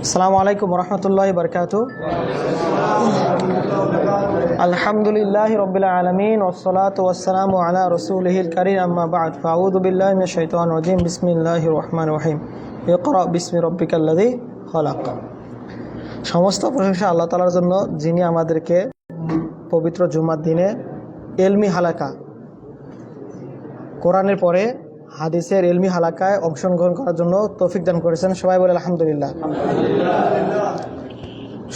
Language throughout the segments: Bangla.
আসসালামু আলাইকুম ওরহমতুল্লাহি বারকাতু। আলহামদুলিল্লাহি রাব্বিল আলামিন ওয়াসসালাতু ওয়াসসালামু আলা রাসূলিহিল কারীম আম্মা বা'দ ফাআউযু বিল্লাহি মিনাশ শাইতানির রাজীম বিসমিল্লাহির রহমানির রহিম ইকরা বিসমি রাব্বিকাল্লাযী খালাক। সমস্ত প্রশংসা আল্লাহ তাআলার জন্য, যিনি আমাদেরকে পবিত্র জুমার দিনে এলমি হালাকা, কোরআনের পরে হাদিসের এলমি হালাকায় অংশগ্রহণ করার জন্য তৌফিক দান করেছেন। সবাই বলে আলহামদুলিল্লাহ।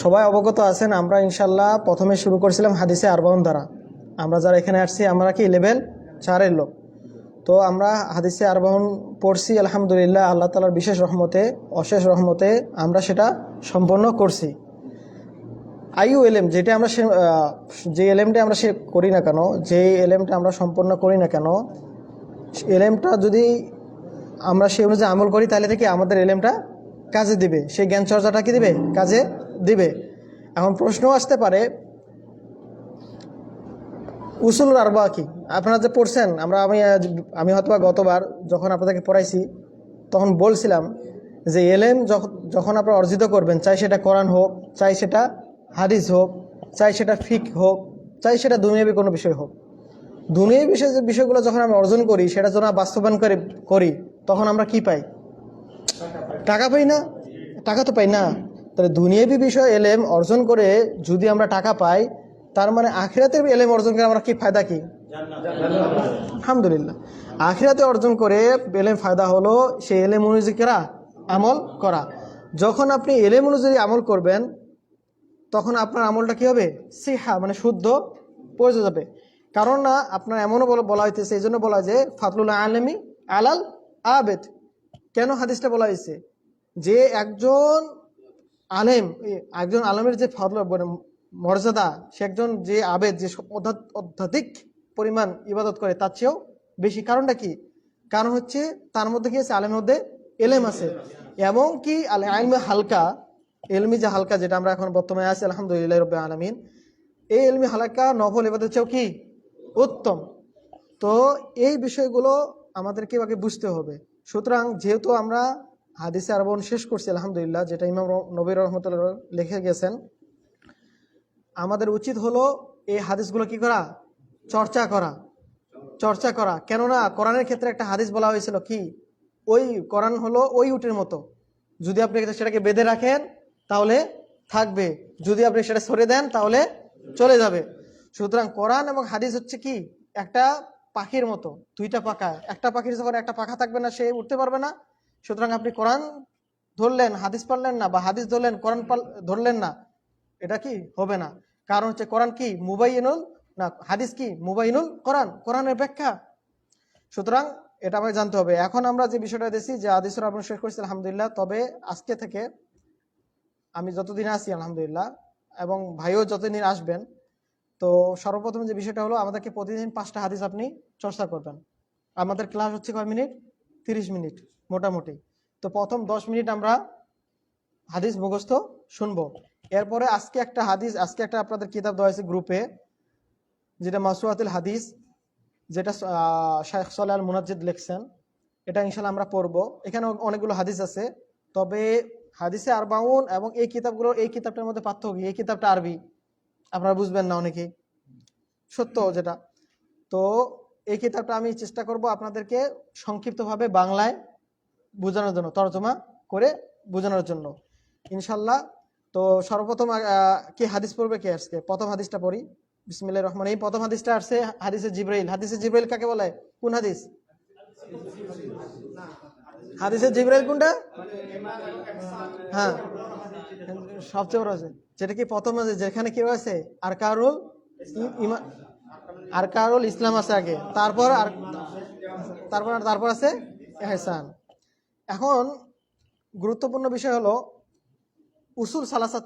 সবাই অবগত আছেন, আমরা ইনশাল্লাহ প্রথমে শুরু করেছিলাম হাদিসে আরবাউন দ্বারা। আমরা যারা এখানে আসছি আমরা কি লেভেল 4-এর লোক। তো আমরা হাদিসে আরবাউন পড়ছি আলহামদুলিল্লাহ। আল্লাহ তাআলার বিশেষ রহমতে, অশেষ রহমতে আমরা সেটা সম্পন্ন করছি। আইউ এলেম, যেটা আমরা যে এলেমটা আমরা করি না কেন, যে এলেমটা আমরা সম্পন্ন করি না কেন, এলেমটা যদি আমরা সেই অনুযায়ী আমল করি তাহলে থেকে আমাদের এলেমটা কাজে দিবে, সেই জ্ঞান চর্চাটা কি দিবে, কাজে দিবে। এখন প্রশ্ন আসতে পারে উসুল আরবা কি আপনারা যে পড়ছেন, আমি হয়তো গতবার যখন আপনাদেরকে পড়াইছি তখন বলছিলাম যে এলেম যখন আপনারা অর্জিত করবেন, চাই সেটা কোরআন হোক, চাই সেটা হাদিস হোক, চাই সেটা ফিক হোক, চাই সেটা দুনিয়াবি কোনো বিষয় হোক, দুনিয়াবি বিষয়গুলো যখন আমরা অর্জন করি, সেটা যখন বাস্তবায়ন করি, তখন আমরা কি পাই? টাকা পাই না? টাকা তো পাই না। তাহলে দুনিয়াবি বিষয় এলেম অর্জন করে যদি আমরা টাকা পাই, তার মানে আখিরাতের এলেম অর্জন করে আমরা কি ফায়দা? কি আলহামদুলিল্লাহ, আখিরাতে অর্জন করে এলেম ফায়দা হলো সেই এলেম অনুযায়ী আমল করা। যখন আপনি এলেম অনুযায়ী আমল করবেন, তখন আপনার আমলটা কি হবে? সিহা, মানে শুদ্ধ পৌঁছে যাবে। কারণ না আপনার এমনও বলা হইতেছে, এই জন্য বলা যে ফাতলুল আলেমি আলাল আবেদ। কেন হাদিসটা বলা হয়েছে? যে একজন আলেমের যে মর্যাদা, সে একজন যে আবেদ, যে অত্যাধিক পরিমাণ ইবাদত করে, তার চেয়েও বেশি। কারণটা কি? কারণ হচ্ছে তার মধ্যে কি আছে? আলেমের মধ্যে এলেম আছে। এবং কি আলমে হালকা, এলমি যে হালকা, যেটা আমরা এখন বর্তমানে আছি আলহামদুলিল্লাহ রাব্বিল আলামিন, এই এলমি হালকা নফল ইবাদতের চেয়েও কি উত্তম। তো এই বিষয়গুলো আমাদেরকে আগে বুঝতে হবে। সুতরাং যেহেতু আমরা হাদিসে আরবাউন শেষ করছি আলহামদুলিল্লাহ, যেটা ইমাম নবী রাহমাতুল্লাহ লিখে গেছেন, আমাদের উচিত হলো এই হাদিসগুলো কি করা? চর্চা করা। কেননা কোরআনের ক্ষেত্রে একটা হাদিস বলা হয়েছিল কি, ওই কোরআন হলো ওই উটের মতো, যদি আপনি সেটাকে বেঁধে রাখেন তাহলে থাকবে, যদি আপনি সেটা সরে দেন তাহলে চলে যাবে। সুতরাং কোরআন এবং হাদিস হচ্ছে কি একটা পাখির মতো, দুইটা পাখা। একটা পাখির যখন একটা পাখা থাকবে না, সে উঠতে পারবে না। সুতরাং আপনি কোরআন ধরলেন, হাদিস পারলেন না, বা হাদিস ধরলেন, কোরআন ধরলেন না, এটা কি হবে না। কারণ হচ্ছে কোরআন কি মুবাইনুল না, হাদিস কি মুবাইনুল কোরআন, কোরআনের ব্যাখ্যা। সুতরাং এটা আমাকে জানতে হবে। এখন আমরা যে বিষয়টা দেখছি যে হাদিসের আপনি শেষ করেছি আলহামদুলিল্লাহ। তবে আজকে থেকে আমি যতদিন আসি আলহামদুলিল্লাহ, এবং ভাইও যতদিন আসবেন, তো সর্বপ্রথম যে বিষয়টা হলো আমাদেরকে প্রতিদিন 5টা হাদিস আপনি চর্চা করবেন। আমাদের ক্লাস হচ্ছে কয় মিনিট? 30 মিনিট মোটামুটি। তো প্রথম 10 মিনিট আমরা হাদিস মুখস্থ শুনবো। এরপরে আজকে একটা আপনাদের কিতাব দেওয়া হয়েছে গ্রুপে, যেটা মাসুয়াতুল হাদিস, যেটা শাইখ সালেহ আল মুনাজ্জিদ লিখছেন। এটা ইনশাআল্লাহ আমরা পড়বো। এখানে অনেকগুলো হাদিস আছে। তবে হাদিসে আরবাউন এবং এই কিতাবটার মধ্যে পার্থক্য, এই কিতাবটা আরবি, আপনারা বুঝবেন না অনেকে, সত্য যেটা। তো এই কিতাবটা আমি চেষ্টা করব আপনাদেরকে সংক্ষিপ্তভাবে বাংলায় বোঝানোর জন্য, তর্জমা করে বোঝানোর জন্য ইনশাল্লাহ। তো সর্বপ্রথম কি হাদিস পড়বে? কে আজকে প্রথম হাদিসটা পড়ি। বিসমিল্লাহির রহমানির রহিম। প্রথম হাদিসটা আসছে হাদিসে জিবরাইল। হাদিসে জিবরাইল কাকে বলে? কোন হাদিস? হাদিসে জিবরাইল কোনটা? হ্যাঁ, সবচেয়ে বড় আছে, যেটা কি প্রথম আছে, যেখানে কি আছে আরকানুল ইসলাম আছে আগে, তারপর আছে ইহসান। এখন গুরুত্বপূর্ণ বিষয় হলো উসুল সালাসাত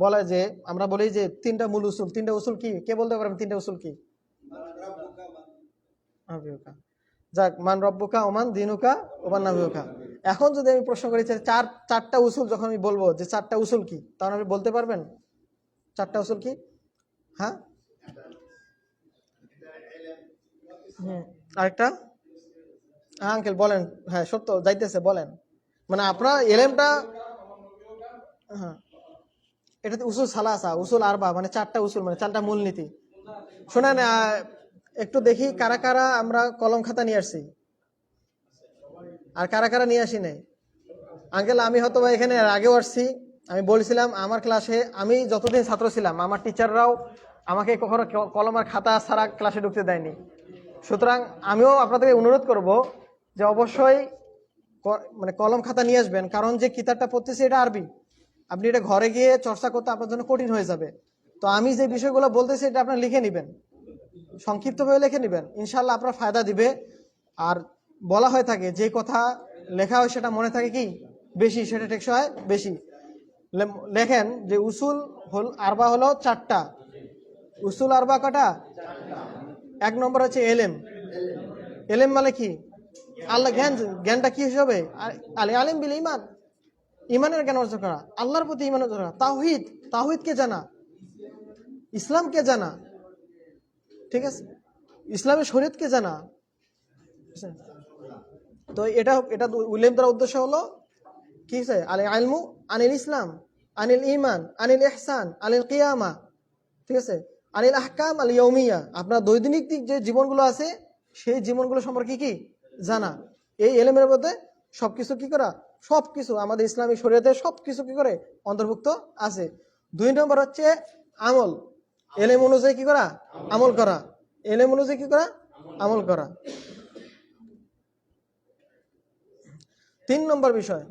বলে, যে আমরা বলি যে 3টা মূল উসুল। 3টা উসুল কি? কে বলতে পারবেন 3টা উসুল কি? যাক, মান রব্বুকা ওমান দিনুকা ওমান নাবিয়ুকা। এখন যদি আমি প্রশ্ন করি চারটা উসুল, যখন আমি বলবো যে 4টা উসুল কি, তখন আপনি বলতে পারবেন 4টা উসুল কি? হ্যাঁ, আরেকটা হ্যাঁ আঙ্কেল বলেন, হ্যাঁ সত্য যাইতেছে বলেন, মানে আপনার এলেমটা, হ্যাঁ এটাতে উসুল সালাসা, উসুল আরবা, মানে চারটা উসুল, মানে চারটা মূলনীতি। শোনেন একটু দেখি কারা কারা আমরা কলম খাতা নিয়ে আসছি আর কারা কারা নিয়ে আসি নাই। আঙ্কেল আমি হয়তো বা এখানে আগেও আসছি, আমি বলছিলাম আমার ক্লাসে আমি যতদিন ছাত্র ছিলাম আমার টিচাররাও আমাকে কখনো কলম আর খাতা ছাড়া ক্লাসে ঢুকতে দেয়নি। সুতরাং আমিও আপনাদেরকে অনুরোধ করব যে অবশ্যই মানে কলম খাতা নিয়ে আসবেন, কারণ যে কিতাবটা পড়তেছি এটা আরবি, আপনি এটা ঘরে গিয়ে চর্চা করতে আপনার জন্য কঠিন হয়ে যাবে। তো আমি যে বিষয়গুলো বলতেছি এটা আপনার লিখে নেবেন, সংক্ষিপ্তভাবে লিখে নেবেন, ইনশাল্লাহ আপনার ফায়দা দিবে। আর বলা হয়ে থাকে যে কথা লেখা হয় সেটা মনে থাকে কি বেশি, সেটা টেকসই হয় বেশি। লেখেন যে উসুল আরবা হলো চারটা। উসুল আরবা কটা? এক নম্বর হচ্ছে এলেম। এলেম মানে কি? আল্লাহ জ্ঞান। জ্ঞানটা কি হিসাবে? আলে আলেম বিল ইমান, ইমানের জ্ঞান অর্জন করা, আল্লাহর প্রতি ইমান অর্জন করা, তাওহীদ, তাওহীদকে জানা, ইসলামকে জানা, ঠিক আছে, ইসলামের শরীয়তকে জানা। তো এটা এটা উল্লেখ করার উদ্দেশ্য হলো কি আছে, আলে আলমু আনিল ইসলাম, আনিল ইমান, আনিল ইহসান, আনিল কিয়ামা, ঠিক আছে, আনিল আহকাম আল ইয়াউমিয়া, আপনার দৈনিক যে জীবনগুলো আছে সেই জীবনগুলো সম্পর্কে কি জানা। এই এলেমের মধ্যে সবকিছু কি করা, সবকিছু আমাদের ইসলামী শরীয়তে সবকিছু কি করে অন্তর্ভুক্ত আছে। 2 নম্বর হচ্ছে আমল। এলেম অনুযায়ী কি করা, আমল করা। এলেম অনুযায়ী কি করা, আমল করা। 3 নম্বর বিষয়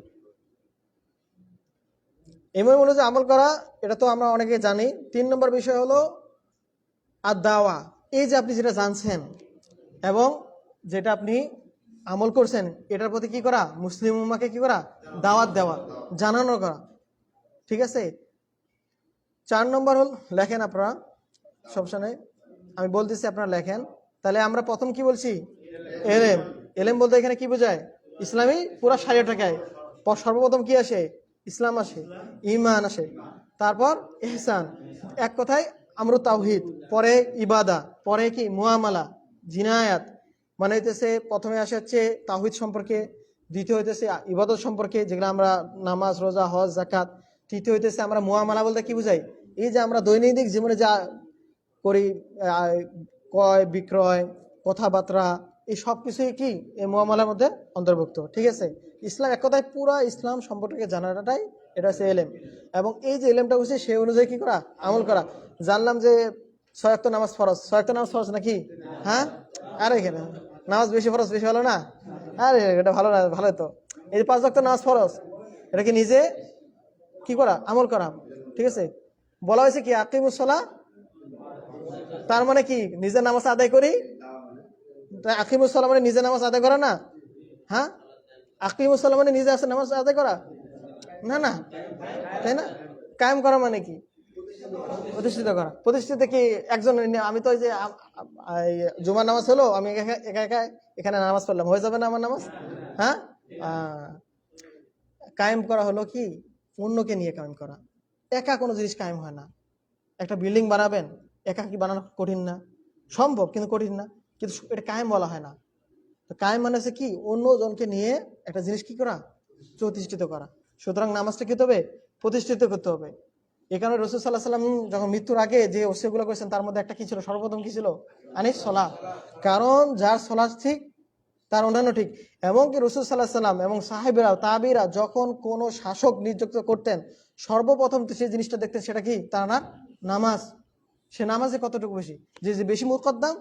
এলেম অনুযায়ী আমল করা, এটা তো আমরা অনেকে জানি। 3 নম্বর বিষয় হলো আর দাওয়া। এই যে আপনি যেটা জানছেন এবং যেটা আপনি আমল করছেন এটার প্রতি কি করা, মুসলিম উম্মাহকে কি করা, দাওয়াত দেওয়া, জানানো করা, ঠিক আছে। 4 নম্বর হল লেখেন আপনারা সবসময়, আমি বলতেছি আপনারা লেখেন। তাহলে আমরা প্রথম কি বলছি, এলেম। এলেম বলতে এখানে কি বোঝায়, ইসলামী পুরা শরীয়তটাকে। সর্বপ্রথম কি আসে, ইসলাম আসে, ঈমান আসে, তারপর ইহসান, এক কথায় আমরু তাওহীদ, পরে ইবাদা, পরে কি মুআমালা, জিনায়াত, মানে হইতেছে প্রথমে আসে হচ্ছে তাওহীদ সম্পর্কে, দ্বিতীয় হইতেছে ইবাদত সম্পর্কে যেগুলো আমরা নামাজ, রোজা, হজ, যাকাত, তৃতীয় হইতেছে আমরা মুআমালা বলতে কি বুঝাই, এই যে আমরা দৈনন্দিন জীবনে যা করি, ক্রয় বিক্রয়, কথাবার্তা, এই সব কিছুই কি এই মুআমালার মধ্যে অন্তর্ভুক্ত, ঠিক আছে। ইসলাম এক কথায় পুরা ইসলাম সম্পর্কে জানাটাই এটা হচ্ছে এলেম। এবং এই যে এলেমটা হচ্ছে সে অনুযায়ী কি করা, আমল করা। জানলাম যে 6 ওয়াক্ত নামাজ ফরজ, 6 ওয়াক্ত নামাজ ফরজ নাকি, হ্যাঁ, আরে এখানে নামাজ বেশি ফরজ, বেশি ভালো না, আরে এটা ভালো না, ভালো তো। এই যে 5 ওয়াক্ত নামাজ ফরজ, এটাকে নিজে কি করা, আমল করা, ঠিক আছে। বলা হয়েছে কি আকিমুস সালাহ, তার মানে কি নিজের নামাজ আদায় করি, আকিমুস সালাহ মানে নিজে নামাজ আদায় করা না, হ্যাঁ, আকিমুস সালাহ মানে নিজে আছে নামাজ আদায় করা না, না তাই না। কায়েম করা মানে কি, প্রতিষ্ঠিত করা। প্রতিষ্ঠিত কি একজন, আমি তো ওই যে জুমার নামাজ হলো, আমি একা একা এখানে নামাজ পড়লাম, হয়ে যাবে না আমার নামাজ, হ্যাঁ। কায়েম করা হলো কি অন্যকে নিয়ে কায়েম করা, একা কোনো জিনিস কায়েম হয় না। একটা বিল্ডিং বানাবেন, একা কি বানানো কঠিন না, সম্ভব কিন্তু কঠিন না, কিন্তু এটা কায়েম বলা হয় না। তো কায়েম মানে হচ্ছে কি অন্য জনকে নিয়ে একটা জিনিস কি করা, প্রতিষ্ঠিত করা। সুতরাং নামাজটা কি হবে, প্রতিষ্ঠিত করতে হবে। এই কারণে রাসূল সাল্লাল্লাহু আলাইহি ওয়াসাল্লাম যখন মৃত্যুর আগে যে ওসিয়তগুলো করেছেন তার মধ্যে একটা কি ছিল, সর্বপ্রথম কি ছিল, আনিস সালাহ। কারণ যার সালাত ঠিক তার অন্যান্য ঠিক। এবং কি রাসূল সাল্লাল্লাহু আলাইহি ওয়াসাল্লাম এবং সাহাবীরা তাবিরা যখন কোন শাসক নিযুক্ত করতেন সর্বপ্রথম সেই জিনিসটা দেখতেন, সেটা কি, তার না নামাজ। সে নামাজে কতটুকু বেশি, যে বেশি মুকদ্দাম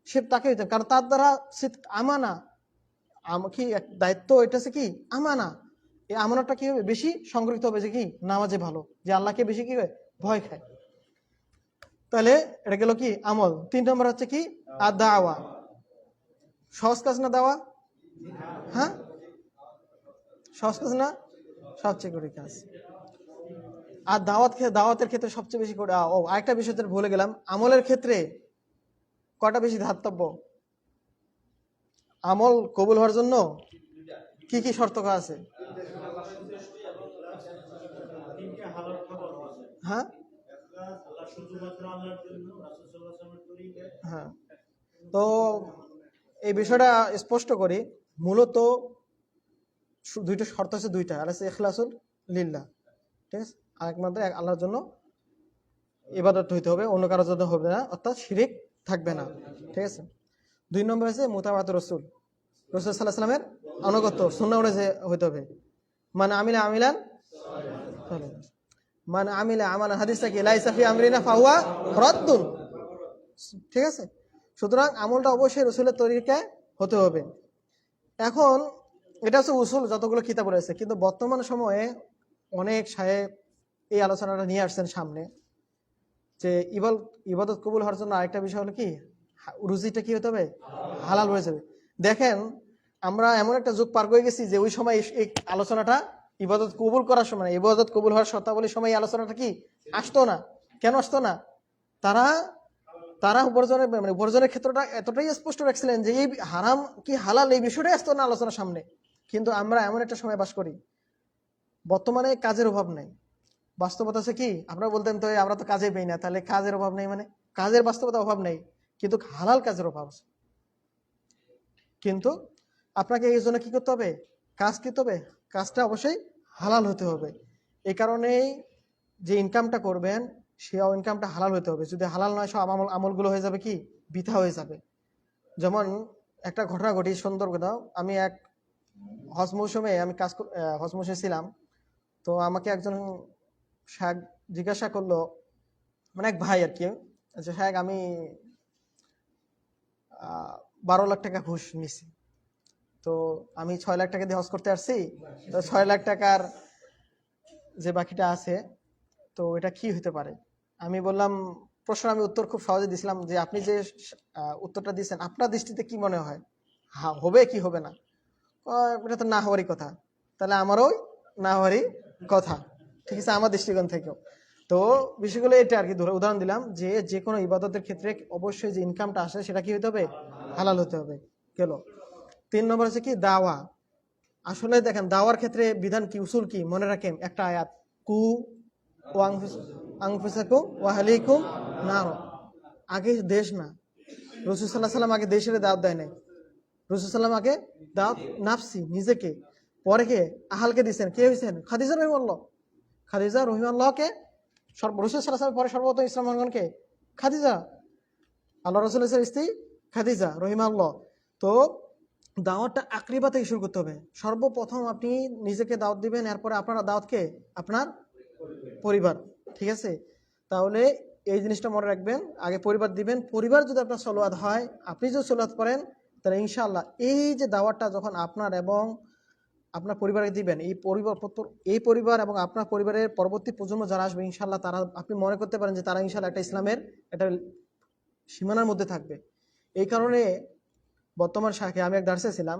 সে তাকে দিতেন, কারণ তার দ্বারা আমানা, কি দায়িত্ব, এটা হচ্ছে কি আমানা। এই আমানতটা কি হবে, বেশি সংগৃহীত হবে যে কি নামাজে ভালো, যে আল্লাহকে বেশি কি হয় ভয় খায়। তাহলে এটা গেল কি আমল। 3 নম্বর হচ্ছে কি আর দাওয়া। সহজ কাজ না দাওয়া, হ্যাঁ সহজ কাজ না, সবচেয়ে কঠিন কাজ। আর দাওয়াতের ক্ষেত্রে সবচেয়ে বেশি করে, ও আরেকটা বিষয় ভুলে গেলাম, আমলের ক্ষেত্রে কটা বেশি ধাতব্য, আমল কবুল হওয়ার জন্য কি কি শর্ত আছে, হ্যাঁ হ্যাঁ। তো এই বিষয়টা স্পষ্ট করি, মূলত দুইটা শর্ত আছে, দুইটা। আর আছে ইখলাসুল লিল্লাহ, ঠিক আছে, আর একমাত্র আল্লাহর জন্য ইবাদত হইতে হবে, অন্য কারোর জন্য হবে না, অর্থাৎ শিরিক থাকবে না, ঠিক আছে। 2 নম্বর আছে মুতাবাত রাসূল, রাসূল সাল্লাল্লাহু আলাইহি ওয়াসাল্লামের আনুগত্য, সুন্নাহ অনুযায়ী হইতে হবে। মান আমিলা আমিলান মান আমিলা আমালান, হাদিসটা কি, লাইসা ফি আমরিনা ফাহুয়া রাদ্দুন, ঠিক আছে। সুতরাং আমলটা অবশ্যই রাসূলের তরিকায় হতে হবে। এখন এটা হচ্ছে উসুল যতগুলো কিতাব রয়েছে, কিন্তু বর্তমান সময়ে অনেক সাহেব এই আলোচনাটা নিয়ে আসছেন সামনে, যে ইবাদত কবুল হওয়ার জন্য আরেকটা বিষয় হলো কি, রুজিটা কি হতে হবে, হালাল হয়ে যাবে। দেখেন আমরা এমন একটা যুগ পার করে গেছি যে ওই সময় এই আলোচনাটা ইবাদত কবুল করার সময়, ইবাদত কবুল হওয়ার শর্তাবলীর সময় এই আলোচনাটা কি আসতো না। কেন আসতো না? তারা উপার্জনের ক্ষেত্রটা এতটাই স্পষ্ট রাখছিলেন যে এই হারাম কি হালাল এই বিষয়টাই আসতো না আলোচনার সামনে। কিন্তু আমরা এমন একটা সময় বাস করি, বর্তমানে কাজের অভাব নেই। বাস্তবতা আছে কি, আপনারা বলতেন তো আমরা তো কাজে পেই না, তাহলে কাজের অভাব নেই মানে কাজের বাস্তবতা অভাব নেই, কিন্তু হালাল কাজের অভাব আছে। কিন্তু আপনাকে এই জন্য কি করতে হবে, কাজ করতে হবে, কাজটা অবশ্যই হালাল হতে হবে। এই কারণেই যে ইনকামটা করবেন সে ইনকামটা হালাল হতে হবে। যদি হালাল নয়, সব আমলগুলো হয়ে যাবে কি বৃথা হয়ে যাবে। যেমন একটা ঘটনা ঘটি, সুন্দর কথা। আমি এক হজ মৌসুমে হজ মৌসুমে ছিলাম, তো আমাকে একজন শায়েখ জিজ্ঞাসা করলো, মানে এক ভাই আর কি, যে শায়েখ আমি 12 লাখ টাকা ঘুষ নিছি, তো আমি 6 লাখ টাকা দিয়ে হজ করতে আসছি, তো 6 লাখ টাকার যে বাকিটা আছে, তো এটা কি হতে পারে। আমি বললাম, আমি উত্তর খুব সহজে দিছিলাম যে আপনি যে উত্তরটা দিচ্ছেন আপনার দৃষ্টিতে কি মনে হয়, হবে কি হবে না? এটা তো না হওয়ারই কথা। তাহলে আমারও না হওয়ারই কথা, ঠিক আছে, আমার দৃষ্টিকোণ থেকেও। তো বিষয়গুলো এটা আর কি উদাহরণ দিলাম, যে কোনো ইবাদতের ক্ষেত্রে অবশ্যই যে ইনকামটা আসে সেটা কি হতে হবে, হালাল হতে হবে। গেল 3 নম্বর হচ্ছে কি দাওয়া। আসলে দেখেন দাওয়ার ক্ষেত্রে বিধান কি, উসুল কি, মনে রাখেন একটা আয়াত, কু আনফুসাকুম ওয়া আহলিকুম নার। আগে দেশ না, রাসূল সাল্লাল্লাহু আলাইহি ওয়াসাল্লাম আগে দেশের দাওয়াত দেয় নাই। রাসূল সাল্লাল্লাহু আলাইহি ওয়াসাল্লাম আগে দাওয়াত নাফসি, নিজেকে, পরে কে আহলকে দিয়েছেন। কে হয়েছেন? খাদিজা রাহিমাল্লাহ। খাদিজা রাহিমাল্লাহকে রাসূল সাল্লাল্লাহু আলাইহি ওয়াসাল্লাম পরে সর্বপ্রথম ইসলাম গ্রহণ করেন কে? খাদিজা, আল্লাহ রাসূলের স্ত্রী খাদিজা রাহিমাল্লাহ। তো দাওয়াতটা আকরিবা থেকে শুরু করতে হবে। সর্বপ্রথম আপনি নিজেকে দাওয়াত দিবেন, এরপরে আপনার দাওয়াতকে আপনার পরিবার, ঠিক আছে। তাহলে এই জিনিসটা মনে রাখবেন, আগে পরিবার দিবেন। পরিবার যদি আপনার সলাওয়াত হয়, আপনি যদি সলাওয়াত করেন, তাহলে ইনশাআল্লাহ এই যে দাওয়াতটা যখন আপনার এবং আপনার পরিবারকে দিবেন, এই পরিবার এবং আপনার পরিবারের পরবর্তী প্রজন্ম যারা আসবে, ইনশাআল্লাহ তারা, আপনি মনে করতে পারেন যে তারা ইনশাআল্লাহ একটা ইসলামের একটা সীমানার মধ্যে থাকবে। এই কারণে বর্তমান শাখে আমি এক দার্সে ছিলাম,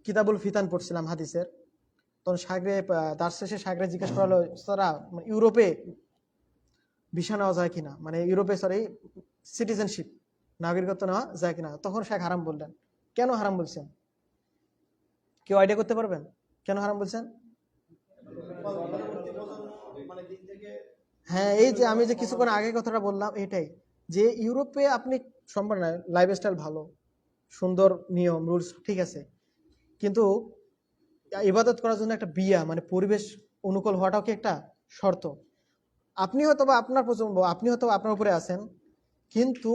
কিতাবুল ফিতান পড়ছিলাম হাদিসের। তখন সাগরে দার্স শেষে সাগরে জিজ্ঞেস করা হলো, তারা ইউরোপে ভিসা নেওয়া যায় কিনা, মানে ইউরোপে সিটিজেনশিপ, নাগরিকত্ব নেওয়া যায় কিনা। তখন শেখ হারাম বললেন। কেন হারাম বলছেন? কেউ আইডিয়া করতে পারবেন কেন হারাম বলছেন? হ্যাঁ, এই যে আমি যে কিছুক্ষণ আগে কথাটা বললাম, এটাই যে ইউরোপে আপনি সম্ভব না, লাইফস্টাইল ভালো, সুন্দর নিয়ম রুলস, ঠিক আছে, কিন্তু ইবাদত করার জন্য একটা বিয়া মানে পরিবেশ অনুকূল হওয়াটাও কি একটা শর্ত। আপনি হয়তো বা আপনার প্রজন্ম, আপনি হয়তো আপনার উপরে আছেন, কিন্তু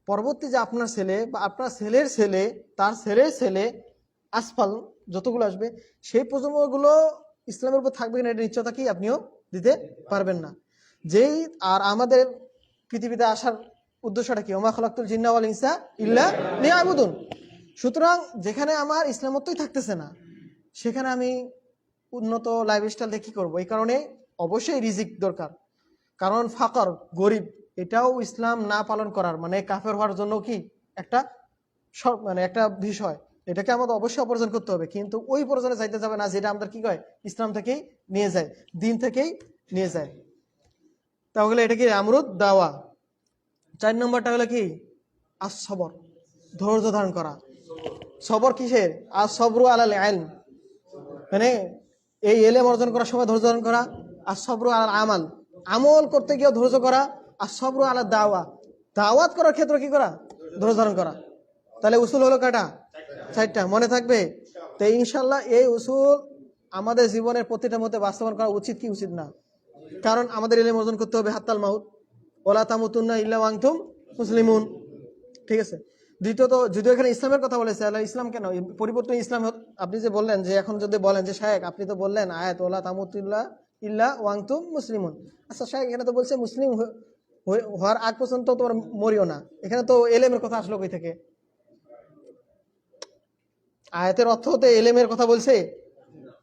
পরবর্তী যে আপনার ছেলে বা আপনার ছেলের ছেলে, তার ছেলের ছেলে, আসফাল যতগুলো আসবে, সেই প্রজন্মগুলো ইসলামের উপর থাকবে কিনা এটা নিশ্চয়তা কি আপনিও দিতে পারবেন না। যেই আর আমাদের পৃথিবীতে আসার উদ্দেশ্যটা কি, ওমা খালাকতুল জিন্না ওয়াল ইনসা ইল্লা লিয়াবুদুন। সুতরাং যেখানে আমার ইসলামত্বই থাকতেছে না, সেখানে আমি উন্নত লাইফস্টাইল দিয়ে কি করবো? এই কারণে অবশ্যই রিজিক দরকার, কারণ ফাকর গরিব এটাও ইসলাম না পালন করার মানে কাফের হওয়ার জন্য কি একটা মানে একটা বিষয়। এটাকে আমাদের অবশ্যই অর্জন করতে হবে, কিন্তু ওই পর্যায়ে যাইতে যাবে না যেটা আমাদের কি কয় ইসলাম থেকেই নিয়ে যায়, দিন থেকেই নিয়ে যায়। তাহলে এটা কি আমরুদ দাওয়া। 4 নম্বরটা হলো কি সবর, ধৈর্য ধারণ করা। সবর কিসের? সবরু আলাল ইলম, মানে এই এলেম অর্জন করার সময় ধৈর্য ধারণ করা। সবরু আলাল আমাল, আমল করতে গিয়ে ধৈর্য করা। সবরু আলাল দাওয়া, দাওয়াত করার ক্ষেত্রে কি করা? ধৈর্য ধারণ করা। তাহলে উসুল হলো কয়টা? 4টা। মনে থাকবে? তো ইনশাল্লাহ এই উসুল আমাদের জীবনের প্রতিটা মধ্যে বাস্তবায়ন করা উচিত কি উচিত না? কারণ আমাদের ইলম অর্জন করতে হবে হাত্তাল মাউত, ওয়ালা তামুতুন্না ইল্লা ওয়া আনতুম মুসলিমুন। ঠিক আছে। দ্বিতীয়ত, যদিও এখানে ইসলামের কথা বলেছে, আল্লাহ ইসলাম কেন পরিবর্তন ইসলাম? আপনি যে বললেন যে এখন যদি বলেন যে শায়েখ আপনি তো বললেন আয়াত ওয়ালা তামুতুল্লাহ ইল্লা ওয়া আনতুম মুসলিমুন। আচ্ছা শায়েখ এখানে তো বলছে মুসলিম হওয়ার আগ পর্যন্ত তোমার মরিও না, এখানে তো এলেমের কথা আসলো কই থেকে? আয়াতের অর্থ হতে এলেমের কথা বলছে,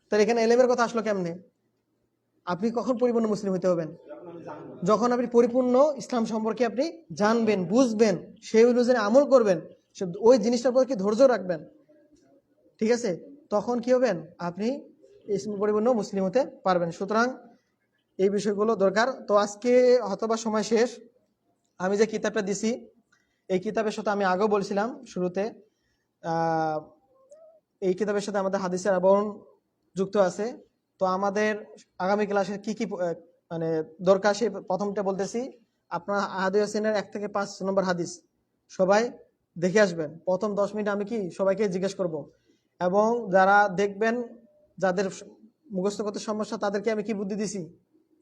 তাহলে এখানে এলেমের কথা আসলো কেমনে? আপনি কখন পরিপূর্ণ মুসলিম হইতে হবেন? যখন আপনি পরিপূর্ণ ইসলাম সম্পর্কে আপনি জানবেন, বুঝবেন, সেই অনুযায়ী আমল করবেন, ওই জিনিসটার প্রতি ধৈর্য রাখবেন, ঠিক আছে, তখন কি হবেন? আপনি পরিপূর্ণ মুসলিম হতে পারবেন। সুতরাং এই বিষয়গুলো দরকার। তো আজকে হয়তোবা সময় শেষ। আমি যে কিতাবটা দিছি এই কিতাবের সাথে আমি আগেও বলছিলাম শুরুতে, এই কিতাবের সাথে আমাদের হাদিসের আবরণ যুক্ত আছে। তো আমাদের আগামী ক্লাসের কি কি মানে দরকার সেই প্রথমটা বলতেছি। আপনার আহাদু ইয়াসিনের 1 থেকে 5 নম্বর হাদিস সবাই দেখে আসবেন। প্রথম 10 মিনিট আমি কি সবাইকে জিজ্ঞেস করব, এবং যারা দেখবেন যাদের মুখস্থ করতে সমস্যা তাদেরকে আমি কি বুদ্ধি দিছি?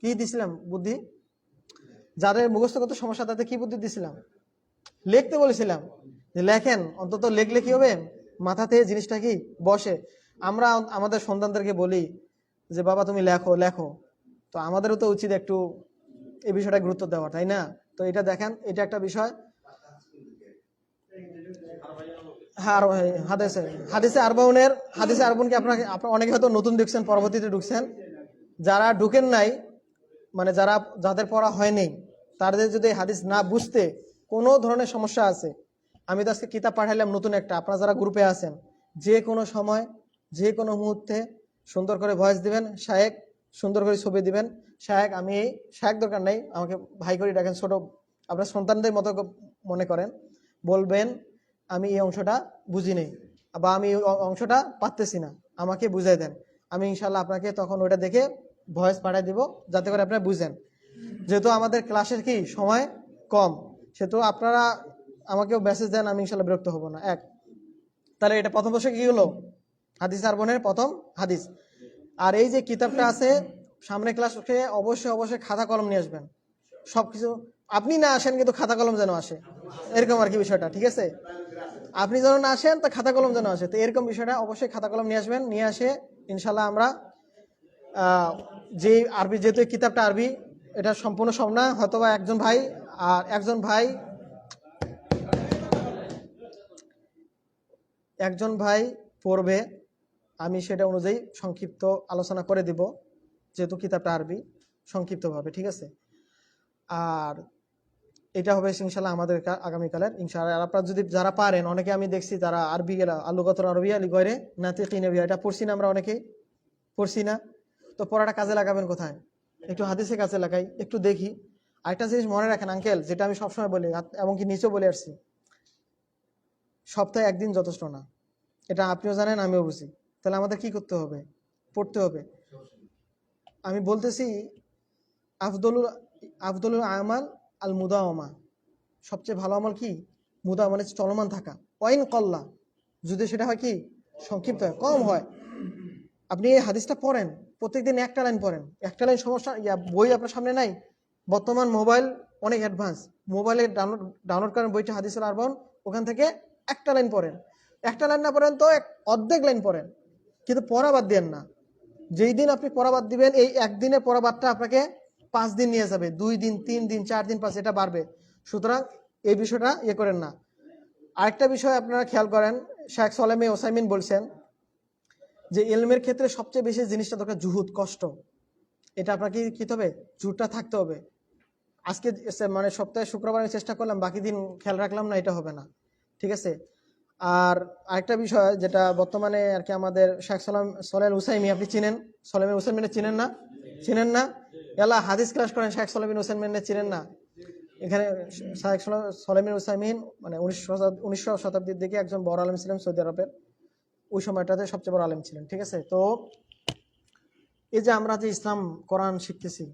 কি দিছিলাম বুদ্ধি? যাদের মুখস্থ করতে সমস্যা তাদের কি বুদ্ধি দিছিলাম? লিখতে বলেছিলাম যে লেখেন, অন্তত লিখলে কি হবে মাথাতে জিনিসটা কি বসে। আমরা আমাদের সন্তানদেরকে বলি যে বাবা তুমি লেখো লেখো, তো আমাদেরও তো উচিত একটু এই বিষয়টা গুরুত্ব দেওয়া, তাই না? তো এটা দেখেন, এটা একটা বিষয়। হ্যাঁ, হাদিসে আরবাউনকে আপনারা অনেকে হয়তো নতুন ঢুকছেন, পরবর্তীতে ঢুকছেন। যারা ঢুকেন নাই, মানে যাদের পড়া হয়নি, তাদের যদি হাদিস না বুঝতে কোনো ধরনের সমস্যা আছে, আমি তো আজকে কিতাব পাঠাইলাম নতুন একটা, আপনারা যারা গ্রুপে আছেন যে কোনো সময় যে কোনো মুহূর্তে সুন্দর করে ভয়েস দিবেন, শায়েক সুন্দর করে ছবি দিবেন, শায়েক আমি শায়েক দরকার নাই, আমাকে ভাই করে ডাকেন, ছোট আপনার সন্তানদের মতো মনে করেন, বলবেন আমি এই অংশটা বুঝি নেই বা আমি এই অংশটা পারতেছি না, আমাকে বুঝাই দেন। আমি ইনশাল্লাহ আপনাকে তখন ওইটা দেখে ভয়েস পাঠিয়ে দিব, যাতে করে আপনারা বুঝেন। যেহেতু আমাদের ক্লাসের কি সময় কম, সেহেতু আপনারা আমাকেও মেসেজ দেন, আমি ইনশাল্লাহ বিরক্ত হব না। তাহলে এটা প্রথম বর্ষে কি হলো? হাদিস আরবাউনের প্রথম হাদিস। আর এই যে কিতাবটা আছে, সামনে ক্লাসে অবশ্যই অবশ্যই খাতা কলম নিয়ে আসবেন। সবকিছু আপনি না আসেন কিন্তু খাতা কলম যেন আসে, এরকম আর কি বিষয়টা, ঠিক আছে? আপনি যেন না আসেন তো খাতা কলম যেন আসে, তো এরকম বিষয়টা অবশ্যই খাতা কলম নিয়ে আসবেন। নিয়ে আসে ইনশাল্লাহ আমরা যে আরবি, যেহেতু কিতাবটা আরবি, এটা সম্পূর্ণ সব না, হয়তোবা একজন ভাই পড়বে, আমি সেটা অনুযায়ী সংক্ষিপ্ত আলোচনা করে দিব, যেহেতু কিতাবটা আরবি, সংক্ষিপ্তভাবে, ঠিক আছে? আর এটা হবে ইনশাল্লাহ আমাদের আগামীকালের ইনশাআল্লাহ। আপনারা যদি যারা পারেন, অনেকে আমি দেখছি যারা আরবি আলুগাতুল আরবিয়া লিগয়রে নাতিকিন বিহা, এটা পড়ছি না আমরা, অনেকেই পড়ছি না, তো পড়াটা কাজে লাগাবেন কোথায়? একটু হাদিসে কাজে লাগাই, একটু দেখি। আরেকটা জিনিস মনে রাখেন আঙ্কেল, যেটা আমি সবসময় বলি, এমনকি নিচেও বলে আসছি, সপ্তাহে একদিন যথেষ্ট না, এটা আপনিও জানেন আমিও বুঝি। তাহলে আমাদের কি করতে হবে? পড়তে হবে। আমি বলতেছি আফদলুল আমাল আল মুদাওয়ামা, সবচেয়ে ভালো আমল কি? মুদা মানে চলমান থাকা। ওয়াইন কল্লা, যদি সেটা হয় কি সংক্ষিপ্ত হয়, কম হয়। আপনি এই হাদিসটা পড়েন, প্রত্যেকদিন একটা লাইন পড়েন, একটা লাইন সমস্যা, বই আপনার সামনে নাই, বর্তমান মোবাইল অনেক অ্যাডভান্স, মোবাইলে ডাউনলোড করেন বইটা হাদিসুল আরবাউন, ওখান থেকে একটা লাইন পড়েন, একটা লাইন না পড়েন তো অর্ধেক লাইন পড়েন, কিন্তু পড়া বাদ দেন না। যেই দিন আপনি পড়া বাদ দিবেন, এই একদিনে পড়া বাদটা আপনাকে 5 দিন নিয়ে যাবে, 2 দিন 3 দিন 4 দিন 5, এটা বাড়বে। সুতরাং এই বিষয়টা করেন না। আরেকটা বিষয় আপনারা খেয়াল করেন, শেখ সলেমে ওসাইমিন বলছেন যে ইলমের ক্ষেত্রে সবচেয়ে বেশি জিনিসটা দরকার জুহুদ, কষ্ট। এটা আপনাকে কি হবে? জুহুদটা থাকতে হবে। আজকে মানে সপ্তাহে শুক্রবার আমি চেষ্টা করলাম, বাকি দিন খেয়াল রাখলাম না, এটা হবে না, ঠিক আছে? আর আরেকটা বিষয় যেটা বর্তমানে আর কি, আমাদের শেখ সলেম উসাইমি, আপনি চিনেন সলেমের উসাইমিনে? চিনেন না? এলা হাদিস ক্লাস করেন, শেখ সলেমিন উসাইমিনে চিনেন না? এখানে শেখ সলেমিন উসাইমিন মানে 19শো শতাব্দীর দিকে একজন বড় আলেম ছিলেন সৌদি আরবের, ওই সময়টাতে সবচেয়ে বড় আলেম ছিলেন, ঠিক আছে? তো এই যে আমরা যে ইসলাম কোরআন শিখতেছি,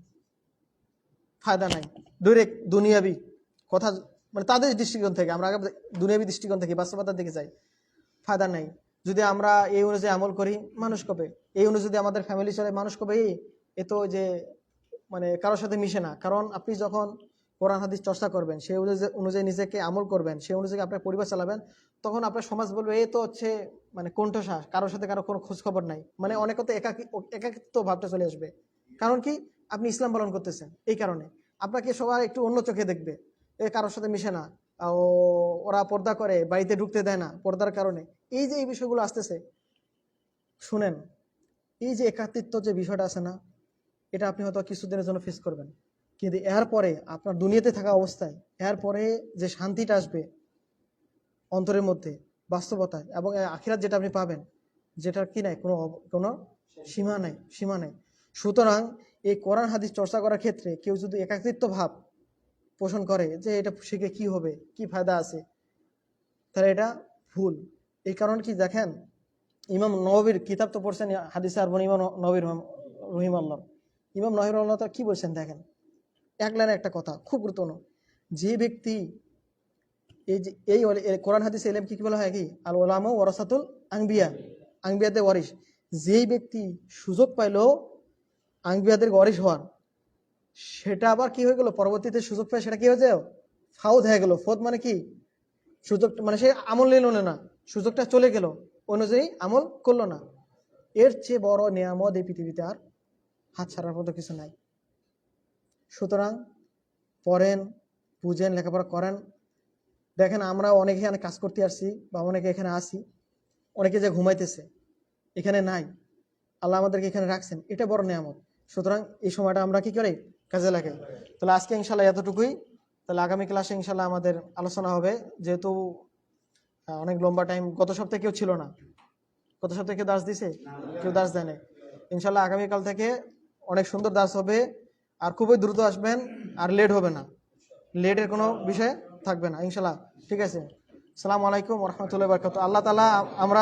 ফায়দা নাই, ডাইরেক্ট দুনিয়াবি কথা মানে তাদের দৃষ্টিকোণ থেকে, আমরা আগে দুনিয়াবী দৃষ্টিকোণ থেকে বাস্তবতার দিকে যাই, ফায়দা নাই। যদি আমরা এই অনুযায়ী আমল করি, মানুষ কবে, এই অনুযায়ী যদি আমাদের ফ্যামিলি চলে, মানুষ কবে, এ তো যে মানে কারোর সাথে মিশে না। কারণ আপনি যখন কোরআন হাদিস চর্চা করবেন, সেই অনুযায়ী নিজেকে আমল করবেন, সেই অনুযায়ী আপনার পরিবার চালাবেন, তখন আপনার সমাজ বলবে এই তো হচ্ছে মানে কণ্ঠশ্বাস, কারোর সাথে কারো কোনো খোঁজ খবর নাই, মানে অনেক তো একাকিত্ব ভাবটা চলে আসবে। কারণ কি, আপনি ইসলাম পালন করতেছেন, এই কারণে আপনাকে সবাই একটু অন্য চোখে দেখবে, এ কারোর সাথে মিশে না, ওরা পর্দা করে, বাড়িতে ঢুকতে দেয় না পর্দার কারণে। এই যে এই বিষয়গুলো আসতেছে, শুনেন, এই যে একাকিত্ব যে বিষয়টা আছে না, এটা আপনি হয়তো কিছুদিনের জন্য ফেস করবেন, কিন্তু এরপরে আপনার দুনিয়াতে থাকা অবস্থায় এরপরে যে শান্তিটা আসবে অন্তরের মধ্যে, বাস্তবতায়, এবং আখিরাত যেটা আপনি পাবেন, যেটার কি নাই কোনো কোনো সীমা নাই, সীমা নাই। সুতরাং এই কোরআন হাদিস চর্চা করার ক্ষেত্রে কেউ যদি একাকিত্ব ভাব পোষণ করে যে এটা শিখে কি হবে, কি ফায়দা আছে, তাহলে এটা ভুল। এই কারণ কি দেখেন, ইমাম নববীর কিতাব তো পড়ছেন, হাদিসে আরবন ইমাম নবীর রহিমাল্লাহ, ইমাম নবীর আল্লাহ কি বলছেন দেখেন, এক লাইনে একটা কথা খুব গুরুত্বপূর্ণ। যে ব্যক্তি এই যে এই কোরআন হাদিস এলেম কি বলা হয় কি, আল ওলামা ওয়ারাসাতুল আনবিয়া, আনবিয়াদের ওয়ারিস। যেই ব্যক্তি সুযোগ পাইলো আনবিয়াদের ওয়ারিস হওয়ার, সেটা আবার কি হয়ে গেল, পরবর্তীতে সুযোগ পায় সেটা কি হয়ে যায়, ফাউদ হয়ে গেল। ফৌদ মানে কি, সুযোগ মানে সে আমল নিল না, সুযোগটা চলে গেল, অনুযায়ী আমল করলো না। এর চেয়ে বড় নিয়ামত এই পৃথিবীতে আর হাত ছাড়ার মতো কিছু নাই। সুতরাং পড়েন, বুঝেন, লেখাপড়া করেন। দেখেন আমরা অনেকে এখানে কাজ করতে আসছি, বা অনেকে এখানে আসি, অনেকে যে ঘুমাইতেছে এখানে নাই, আল্লাহ আমাদেরকে এখানে রাখছেন, এটা বড় নিয়ামত। সুতরাং এই সময়টা আমরা কি করি, কাজে লাগাই। তাহলে আজকে ইনশাল্লাহ এতটুকুই। তাহলে আগামী ক্লাসে ইনশাল্লাহ আমাদের আলোচনা হবে, যেহেতু অনেক লম্বা টাইম, গত সপ্তাহে কেউ ছিল না, গত সপ্তাহে কেউ দাস দিছে, কেউ দাস দেয় না। ইনশাল্লাহ আগামীকাল থেকে অনেক সুন্দর দাস হবে, আর খুবই দ্রুত আসবেন, আর লেট হবে না, লেটের কোনো বিষয় থাকবে না ইনশাল্লাহ। ঠিক আছে, আসসালামু আলাইকুম ওয়া রাহমাতুল্লাহি ওয়া বারাকাতুহু। আল্লাহ তাআলা আমরা